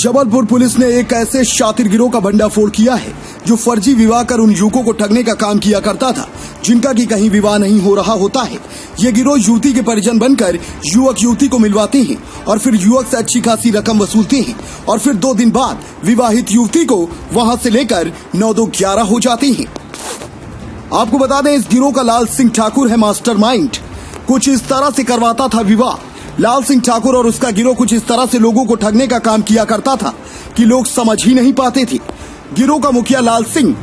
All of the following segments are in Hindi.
जबलपुर पुलिस ने एक ऐसे शातिर गिरोह का भंडाफोड़ किया है जो फर्जी विवाह कर उन युवकों को ठगने का काम किया करता था जिनका कि कहीं विवाह नहीं हो रहा होता है। ये गिरोह युवती के परिजन बनकर युवक युवती को मिलवाते हैं और फिर युवक से अच्छी खासी रकम वसूलते हैं और फिर 2 दिन बाद विवाहित युवती को वहां से लेकर 9-2-11 हो जाते हैं। आपको बता दें, इस गिरोह का लाल सिंह ठाकुर है मास्टरमाइंड। कुछ इस तरह से करवाता था विवाह। लाल सिंह ठाकुर और उसका गिरोह कुछ इस तरह से लोगों को ठगने का काम किया करता था कि लोग समझ ही नहीं पाते थे। गिरोह का मुखिया लाल सिंह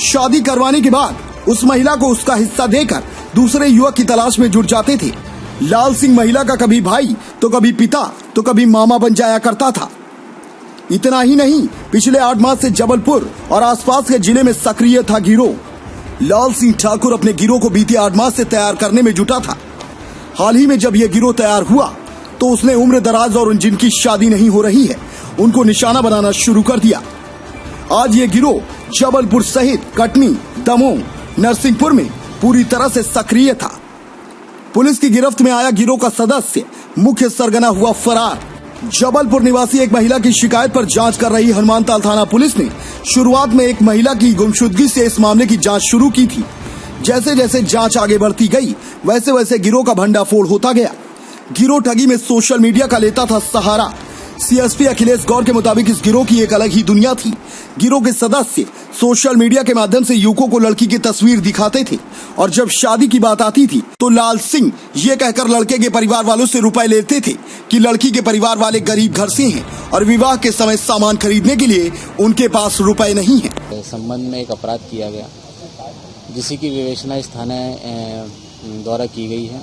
शादी करवाने के बाद उस महिला को उसका हिस्सा देकर दूसरे युवक की तलाश में जुट जाते थे। लाल सिंह महिला का कभी भाई तो कभी पिता तो कभी मामा बन जाया करता था। इतना ही नहीं, पिछले 8 माह से जबलपुर और आसपास के जिले में सक्रिय था गिरोह। लाल सिंह ठाकुर अपने गिरोह को बीते 8 माह से तैयार करने में जुटा था। हाल ही में जब यह गिरोह तैयार हुआ तो उसने उम्र दराज और जिनकी शादी नहीं हो रही है उनको निशाना बनाना शुरू कर दिया। आज ये गिरोह जबलपुर सहित कटनी, दमोह, नरसिंहपुर में पूरी तरह से सक्रिय था। पुलिस की गिरफ्त में आया गिरोह का सदस्य मुख्य सरगना हुआ फरार। जबलपुर निवासी एक महिला की शिकायत पर जांच कर रही हनुमानताल थाना पुलिस ने शुरुआत में एक महिला की गुमशुदगी से इस मामले की जांच शुरू की थी। जैसे जैसे जांच आगे बढ़ती गई वैसे वैसे गिरोह का भंडाफोड़ होता गया। गिरोह ठगी में सोशल मीडिया का लेता था सहारा। सीएसपी अखिलेश गौर के मुताबिक इस गिरोह की एक अलग ही दुनिया थी। गिरोह के सदस्य सोशल मीडिया के माध्यम से युवकों को लड़की की तस्वीर दिखाते थे और जब शादी की बात आती थी तो लाल सिंह ये कहकर लड़के के परिवार वालों से रुपए लेते थे कि लड़की के परिवार वाले गरीब घर से हैं और विवाह के समय सामान खरीदने के लिए उनके पास रुपए नहीं है। संबंध में एक अपराध किया गया जिसी की विवेचना इस थाने द्वारा की गई है।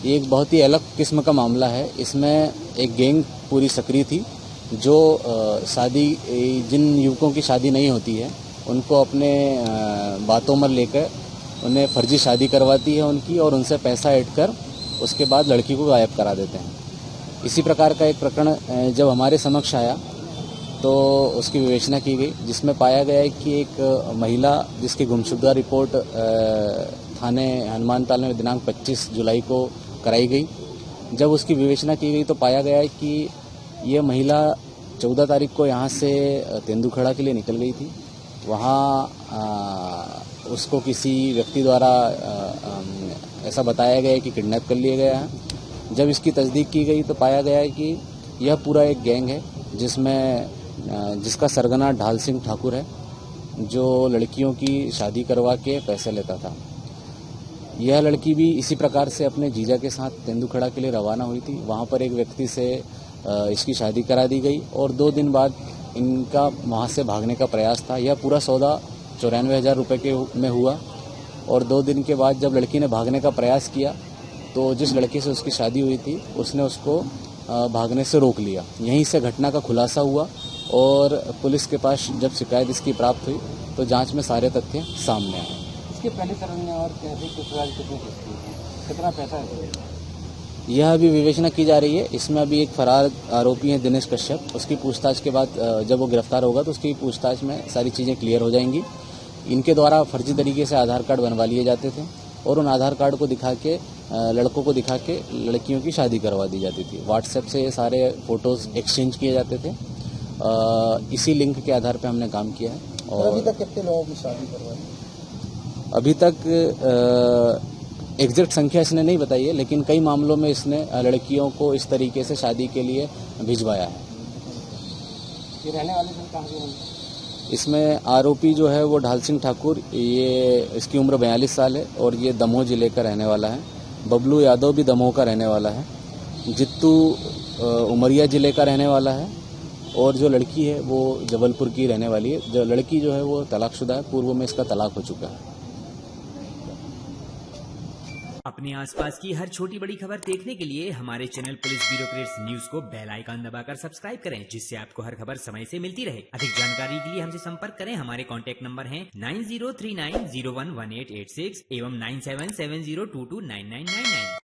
ये एक बहुत ही अलग किस्म का मामला है। इसमें एक गैंग पूरी सक्रिय थी जो शादी जिन युवकों की शादी नहीं होती है उनको अपने बातों में लेकर उन्हें फर्जी शादी करवाती है उनकी और उनसे पैसा ऐड कर उसके बाद लड़की को गायब करा देते हैं। इसी प्रकार का एक प्रकरण जब हमारे समक्ष आया तो उसकी विवेचना की गई जिसमें पाया गया है कि एक महिला जिसकी गुमशुदा रिपोर्ट थाने हनुमानताल में दिनांक 25 जुलाई को कराई गई। जब उसकी विवेचना की गई तो पाया गया है कि यह महिला 14 तारीख को यहाँ से तेंदुखेड़ा के लिए निकल गई थी। वहाँ उसको किसी व्यक्ति द्वारा ऐसा बताया गया है कि किडनैप कर लिया गया है। जब इसकी तस्दीक की गई तो पाया गया है कि यह पूरा एक गैंग है जिसका सरगना ढाल सिंह ठाकुर है जो लड़कियों की शादी करवा के पैसे लेता था। यह लड़की भी इसी प्रकार से अपने जीजा के साथ तेंदुखेड़ा के लिए रवाना हुई थी। वहाँ पर एक व्यक्ति से इसकी शादी करा दी गई और 2 दिन बाद इनका वहाँ से भागने का प्रयास था। यह पूरा सौदा 94,000 रुपये के में हुआ और 2 दिन के बाद जब लड़की ने भागने का प्रयास किया तो जिस लड़के से उसकी शादी हुई थी उसने उसको भागने से रोक लिया। यहीं से घटना का खुलासा हुआ और पुलिस के पास जब शिकायत इसकी प्राप्त हुई तो जांच में सारे तथ्य सामने आए। इसके पहले चरण में और कितना पैसा है यह अभी विवेचना की जा रही है। इसमें अभी एक फरार आरोपी है दिनेश कश्यप। उसकी पूछताछ के बाद जब वो गिरफ्तार होगा तो उसकी पूछताछ में सारी चीज़ें क्लियर हो जाएंगी। इनके द्वारा फर्जी तरीके से आधार कार्ड बनवा लिए जाते थे और उन आधार कार्ड को दिखा के लड़कों को दिखा के लड़कियों की शादी करवा दी जाती थी। व्हाट्सएप से ये सारे फ़ोटोज़ एक्सचेंज किए जाते थे। इसी लिंक के आधार पर हमने काम किया है। और अभी तक कितने लोगों की शादी करवाई? अभी तक एग्जैक्ट संख्या इसने नहीं बताई है लेकिन कई मामलों में इसने लड़कियों को इस तरीके से शादी के लिए भिजवाया है। ये रहने वाले कहाँ के? इसमें आरोपी जो है वो ढाल सिंह ठाकुर, ये इसकी उम्र 42 साल है और ये दमोह जिले का रहने वाला है। बबलू यादव भी दमोह का रहने वाला है। जित्तू उमरिया जिले का रहने वाला है और जो लड़की है वो जबलपुर की रहने वाली है। जो लड़की जो है वो तलाकशुदा है, पूर्व में इसका तलाक हो चुका है। अपने आसपास की हर छोटी बड़ी खबर देखने के लिए हमारे चैनल पुलिस ब्यूरोक्रेट्स न्यूज को बेल आइकन दबाकर सब्सक्राइब करें जिससे आपको हर खबर समय से मिलती रहे। अधिक जानकारी के लिए हमसे संपर्क करें। हमारे कॉन्टैक्ट नंबर हैं 9039011886 एवं 9770229999।